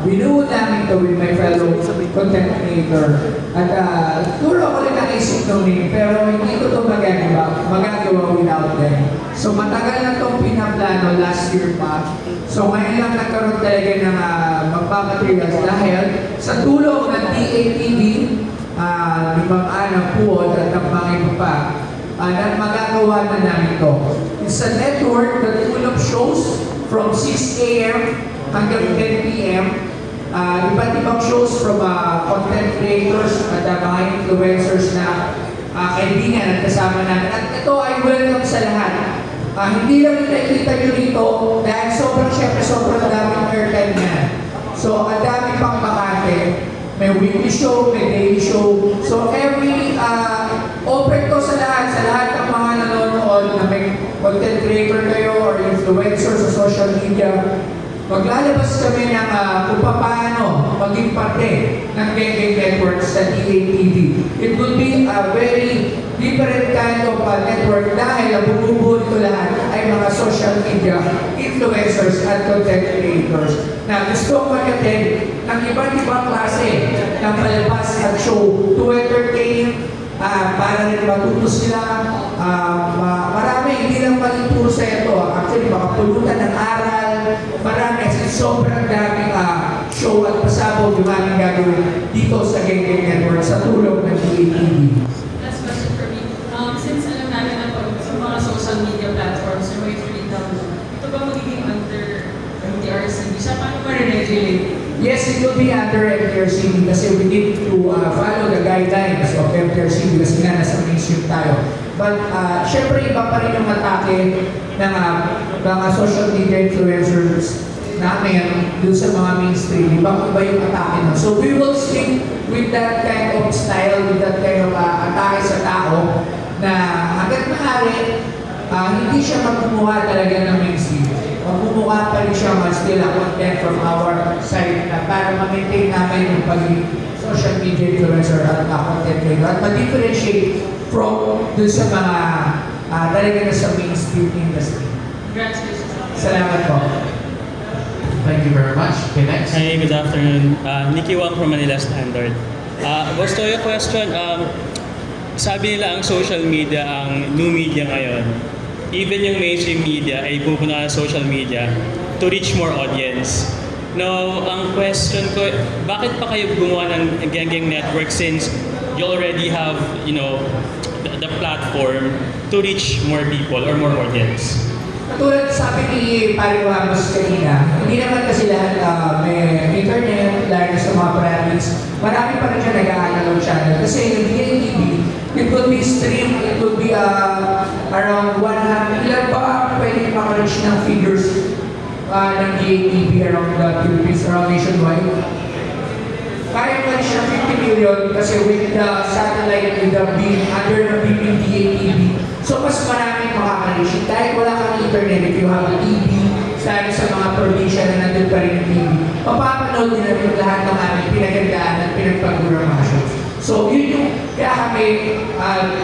binuo namin ito with my fellow content creator. At turo ako rin naisip nung name, pero hindi ko ito magagawa without them. So matagal na itong pinaplano last year pa. So ngayon lang nagkaroon talaga ng magpapamaterials dahil sa tulong ng DATV, Limang Anang Puot at ang mga iba pa, na magagawa na namin ito. It's a network that full of shows from 6 a.m. hanggang 10 p.m. Iba't ibang shows from content creators at mga influencers na kaibigan at kasama namin. At ito ay welcome sa lahat. Hindi lang nakikita nyo rito dahil sobrang daming airtime na. So, ang dami pang bakante. May weekly show, may daily show. So, open to sa lahat ng mga nanonood na may content creator kayo or influencer sa social media. Maglalabas kami ng kung paano maging parte ng Geng Network sa DATV. It will be a very different kind of network dahil ang bumubuo nito lahat ay mga social media influencers at content creators na gusto mag-attend ng iba't ibang klase ng palabas at show to entertain, para rin matuto sila. Marami, hindi lang maging puro sa ito. Actually, makapulutan ng aral. Marami, kasi sobrang daming show at pasabog yung aming gagawin dito sa Geng Network sa tulong ng DATV. Last question for me. Since alam namin na sa mga social media platforms na may freedom, ito ba magiging under MTRCB? Siya paano ma-regulate? Yes, it will be under MTRCB kasi we need to follow the guidelines of MTRCB kasi nga nasa mainstream tayo. But syempre iba pa rin yung atake ng mga social media influencers namin dun sa mga mainstream. Iba yung atake na. So we will stick with that kind of style, with that kind of atake sa tao na hanggat maaari, hindi siya magmumukha talaga ng mainstream. Magmumukha pa rin siya still a content from our side na para ma-maintain namin yung pagiging social media influencer at content creator at ma-differentiate from dun sa mga talaga na sa mainstream industry. Congratulations. Salamat po. Thank you very much. Okay, next. Hi, good afternoon. Nicky Wang from Manila Standard. Boss, to your question, sabi nila ang social media ang new media ngayon. Even yung mainstream media ay pupunta ng social media to reach more audience. Now, ang question ko, bakit pa kayo gumawa ng Geng Network since you already have, the platform to reach more people or more audience? Katulad sabi ni Pari Ramos kanina, hindi naman kasi lahat may internet, lalo sa mga province. Marami pa rin siya nag-aalala channel. Kasi yung DATV, it will be streamed, it will be around 100. Ilan ba pwede makareach ng figures ng DATV around the Philippines, around nationwide? Kaya pa rin siya 50 million kasi with the satellite, with the beam, under the beam DATV. So mas maraming makaka-reach. Dahil wala kang internet, if you have a TV, sa mga probinsya na nandun pa rin ng TV, mapapanood nila yung lahat ng aming pinagandaan at pinagpagurang mga shows. So yun yung kaya kami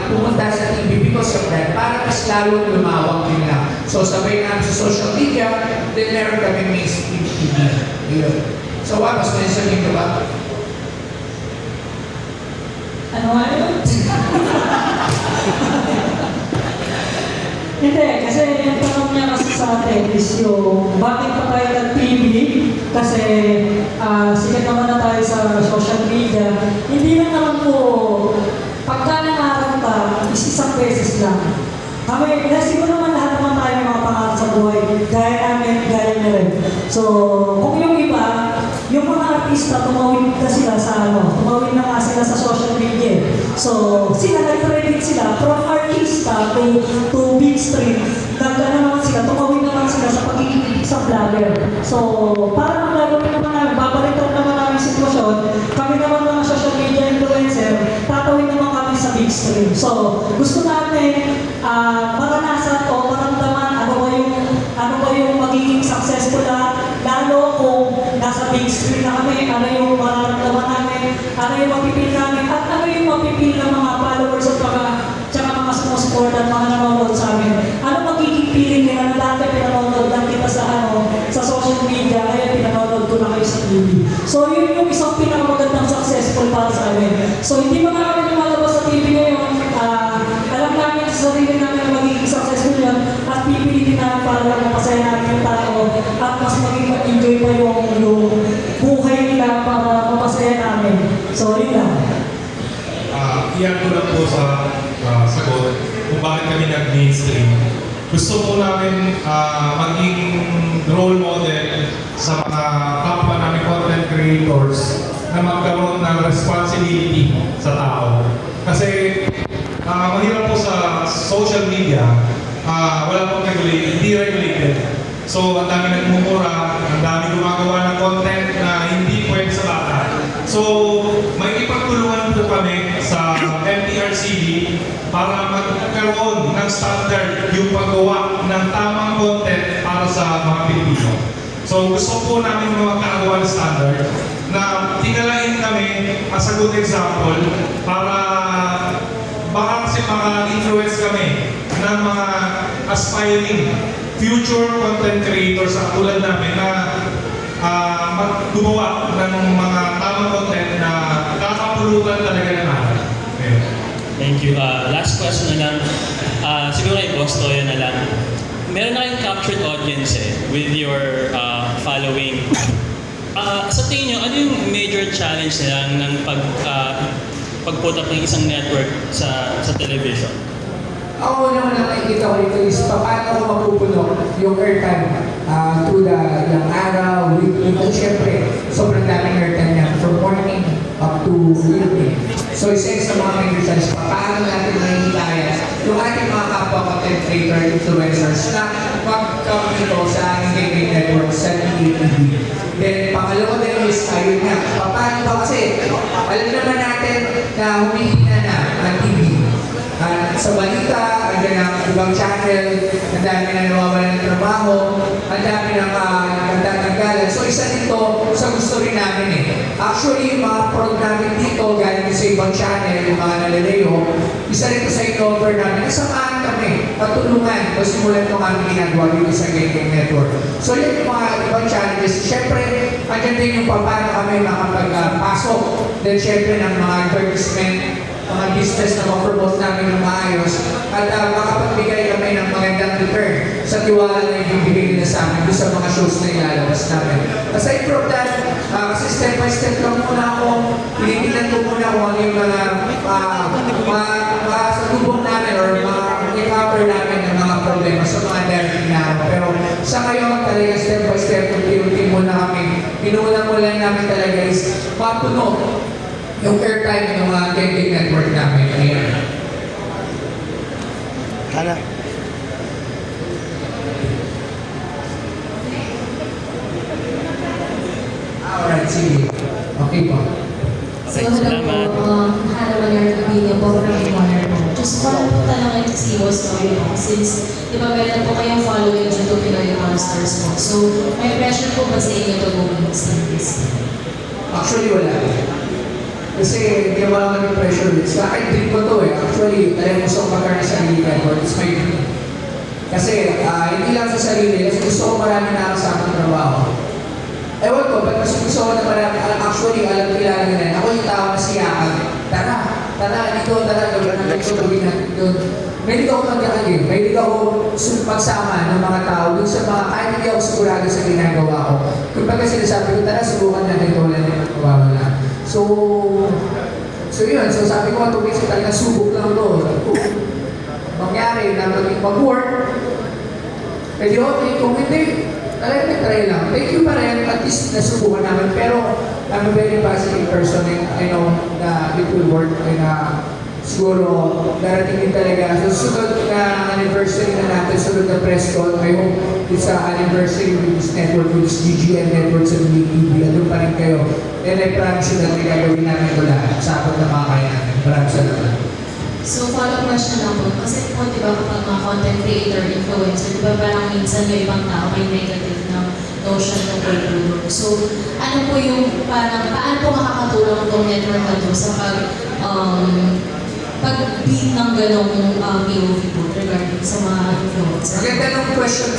pumunta sa TV because of that, para mas lalong lumawak nila. So sabay namin sa social media, then meron kami mainstream TV. Yun. So mas may sabihin ka ba? Ano nga yun? Hindi, kasi yung tanong niya kasi sa atin is yung bakit pa tayo nag-TV? Kasi sikat naman na tayo sa social media. Hindi na naman po, pagka nangarap ka, is isang beses lang. Kami, kasi ko naman lahat naman tayo mga pangarap sa buhay. Gaya namin, gaya niya rin. So, kung yung iba, yung mga artista, tumawid na sila sa tumawid na nga sila sa social media. So, sila nag-credit sila from artista to big stream. Nagkana naman sila, tumawid naman sila sa pagiging sa vlogger. So, para magagawin naman namin, babalitan naman namin sitwasyon, kami naman mga social media influencer, tatawid naman kami sa big stream. So, gusto natin maranasan o maramdaman ano ba yung magiging successful lalo kung nasa big screen na kami, ano yung mararamdaman namin, ano yung mapipil namin, at ano yung mapipil ng mga followers at mga sumusupport at mga nanonood sa amin. Ano magiging feeling nila na dati pinanonood lang kita sa social media, kaya pinanonood ko na kayo sa So yun yung isang pinakamagandang successful para sa amin. So hindi pa nga kami lumalabas sa TV ngayon, alam namin sa sarili namin na magiging successful yun at pipilitin namin para lang mapasaya namin yung tao at mas maging ma-enjoy pa yung buhay nila para mapasaya namin. So yun lang. Iyan ko lang po sa sagot kung bakit kami nag-mainstream. Gusto po namin maging role model sa mga kapwa namin content creators na magkaroon ng responsibility sa tao. Kasi mahirap po sa social media, wala pong hindi regulated. So, ang dami nagmumura, ang dami gumagawa ng content na hindi pwede sa bata. So, may ipagtulungan po kami sa MTRCB para magkaroon ng standard yung paggawa ng tamang content para sa mga Pilipino. So, gusto po namin magkagawa ng standard na tingalain kami as a good example para baka kasi maka-influence kami ng mga aspiring future content creators at tulad namin na gumawa ng mga tamang content na kakapulutan talaga ng aral. Okay. Thank you. Last question na lang. Siguro kay Boss Toyo na lang. Meron na kayong captured audience with your following. Sa tingin nyo, ano yung major challenge nila ng pag-put up ng isang network sa television? Ako naman ang nakikita ko dito is paano ko mapupuno yung airtime through yung araw, weekly. At syempre, sobrang daming airtime niya from morning up to evening. So isa sa mga major challenge, paano natin mahihikaya yung ating mga kapwa content creator, influencers na mag-come dito sa engagement network sa TV. Then pangalawa din is, ayun nga, paano ba kasi alam naman natin na humihina na ang TV. Sa balita, andyan ang ibang channel, ang dami na nawawalan ng trabaho, ang dami ng nagtatanggalan. So isa dito sa gusto rin namin Actually, yung mga program namin dito, galing sa ibang channel, yung mga nalalayo, isa rito sa in-offer namin, nasamahan kami, patulungan, o simulan itong aming ginagawa dito sa Gaming Network. So yun yung mga ibang challenges. Siyempre, andyan din yung paano kami makapagpasok. Then siyempre ng mga advertisement, mga business na ma-promote namin ng maayos at makapagbigay kami ng magandang return sa tiwala na ibibigay nila sa amin doon sa mga shows na ilalabas namin. Aside from that, kasi step by step lang muna ako, tinitingnan ko muna kung ano yung mga salubong namin or mga i-cover namin ng mga problema sa mga darating na araw. Pero sa ngayon, talaga step by step, unti-unti muna kami. Pinuunan mo lang namin talaga is mapuno yung airtime ng mga Gaming Network namin. Ayan. Hala. Alright, sige. Okay po. So, Okay, hello salamat. po, Hannah Maler Rubino po from Honor po. Just one po tanongin si Boss Toyo po, since di ba meron po kayong following dyan to Pinoy Monsters po. So, may pressure po ba sa inyo to go with this? Actually, wala. Kasi hindi wala kami pressure. Sa akin, dream ko to Actually, talagang gusto ko magkaroon sa sarili network. It's my dream. Kasi hindi lang sa sarili, kasi gusto ko marami na kasama ng trabaho. Ewan ko, ba't gusto ko na marami, actually, alam kilala nila. Ako yung tao na siyakan. Tara, gawin natin doon. May dito ako magkakagin. May dito ako pagsama ng mga tao doon sa mga, kahit hindi ako sigurado sa ginagawa ko. Kung pagka sinasabi ko, tara, subukan natin ito, wala naman mawawala. So yun. So sabi ko, tubig sa talaga, subok lang ito. Mangyari na maging mag-work, eh di okay, kung hindi, talaga nag-try lang. Thank you pa rin, at least nasubukan namin. Pero I'm a very positive person and I know na it will work and siguro darating din talaga. So sunod na anniversary na natin, sunod na press call, I hope it's an anniversary with this network, with this GGN network sa TV. Andun pa rin kayo. And I promise you that may gagawin namin ito lahat. Sa abot na mga kaya natin. Maraming salamat. So, follow-up question lang po. Kasi po, di ba kapag mga content creator, influencer, di ba parang minsan yung ibang tao may negative na notion ng kulturo. So, ano po yung parang, paano po makakatulong itong network na to sa pag-beat ng ganong POV po regarding sa mga influencer? Maganda ng question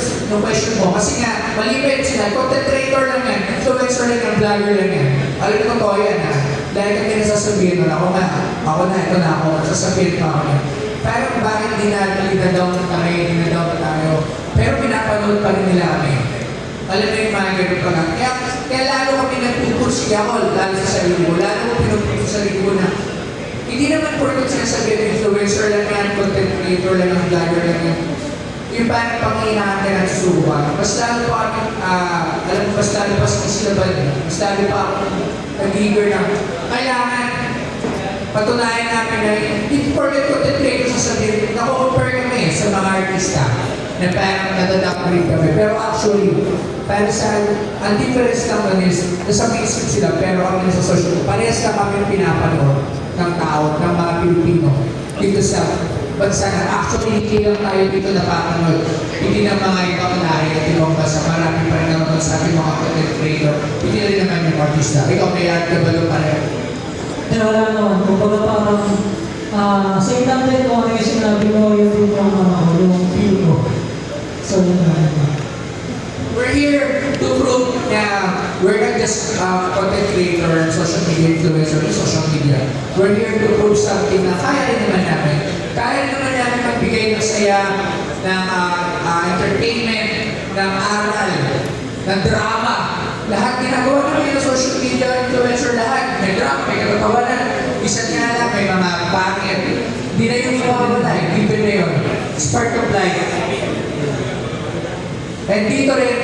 mo. Kasi nga, mali ba yun sila? Content creator lang yan. Influencer lang yan. Vlogger lang yan. Alam ko to yan ha. Dahil kami nasasabihin nun, ako na, ito na ako, sasabihin pa ako yan. Pero bakit di na daw na tayo? Pero pinapanood pa rin nila kami. Alam mo yung mga ganun pa lang. Kaya lalo kami nagpupursige ako, lalo sa sarili ko. Lalo ko pinupursige sa sarili ko na hindi naman porket sinasabihin influencer lang yan, content creator lang yan, vlogger lang yan. Yung parang panghihinaan ka ng susubukan. Mas lalo pa kami, alam mo, mas lalo pa sa isilaban, mas lalo pa ako nag-eager na kailangan patunayan namin na hindi porket content creator sasabihin, nakukompare kami sa mga artista na parang nadadakrit kami. Pero actually, para sa, ang difference lang is, nasa mainstream sila, pero kami nasa social, parehas lang kami pinapanood ng tao, ng mga Pilipino dito sa bansa na actually hindi lang tayo dito napapanood. Hindi na mga ibang lahi at ibang bansa. Marami pa rin naman sa ating mga content creator. Hindi rin naman yung artista. Ikaw may art ka ba doon pareho? Pero wala naman, kumbaga parang same lang din kung ano yung sinabi mo, yun din yung feel ko. So, yun naman. We're here to prove na we're not just content creator and social media influencer in social media. We're here to prove something na kaya rin naman namin. Kaya rin naman namin magbigay ng saya, ng entertainment, ng aral, ng drama. Lahat ginagawa namin ng social media influencer, lahat. May drama, may katatawanan. Isa nga lang, may mga pangit. Hindi na yung mawawala, given na yun. It's part of life. And dito rin,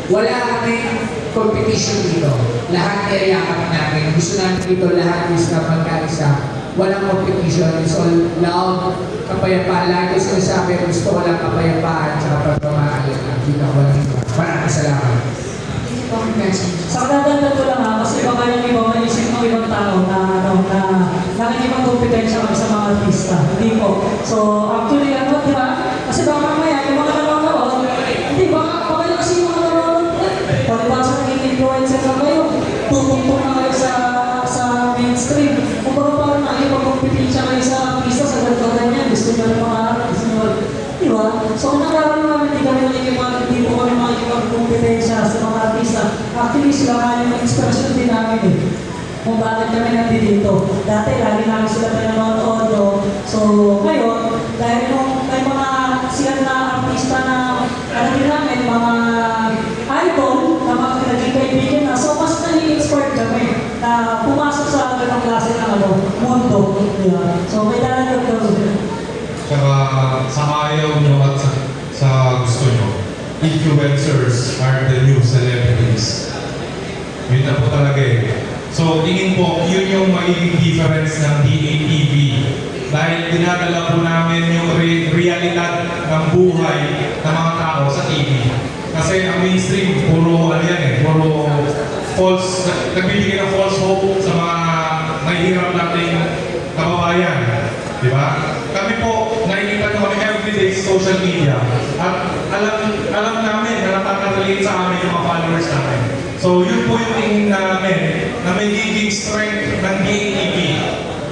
wala kaming competition dito. Lahat niyayakap namin. Gusto namin dito lahat is na magkaisa. Walang competition. It's all loud, kapayapaan. Lagi sinasabi, gusto ko lang kapayapaan at pagpamahal. Dito walang iba. Maraming salamat. Sa kadagdagan ko lang kasi baka yung iba maisip ng ibang tao na nakikipag-kompetensya kami sa mga artista. Hindi po. So, actually, di ba? Kasi baka mamaya, yung mga nanonood, hindi, baka yung kasi yung mga nanonood, palibasa naging influencer na kayo, tutungtong na kayo sa mainstream. Kung baka parang nakikipag-kompetensya kayo sa artista, sa gagawin niya, gusto niya ng mga artista niyo. Di ba? So, kung nagkaroon namin, hindi po kami makikipag-kompetensya sa mga artista. Actually, sila nga yung inspirasyon din namin eh. Kung bakit kami nandito. Dati, lagi namin sila pinanonood. No? So, ngayon, dahil nung may mga sikat na artista na alam din namin, mga idol na mga naging kaibigan na. So, mas nai-inspired kami na pumasok sa ganong klase ng mundo. Yeah. So, may dalagang doon. Tsaka sa ayaw nyo at sa gusto nyo, influencers are the new celebrities. Yun na po talaga eh. So, tingin po, yun yung magiging difference ng DATV. Dahil dinadala po namin yung realidad ng buhay ng mga tao sa TV. Kasi ang mainstream, puro ano yan eh, puro false, nagbibigay ng false hope sa mga nahihirap nating kababayan. Di ba? Kami po, nakikita nyo kami everyday sa social media at alam namin na nakaka-relate sa amin yung mga followers namin. So yun po yung tingin namin na may giging strength ng DATV.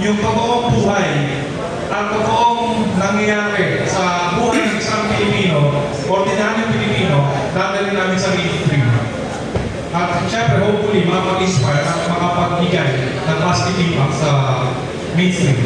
Yung totoong buhay at totoong nangyayari sa buhay ng isang Pilipino, ordinaryong Pilipino, dadalhin namin sa mainstream. At syempre, hopefully, makapag-inspire at makapagbigay ng positive impact sa mainstream.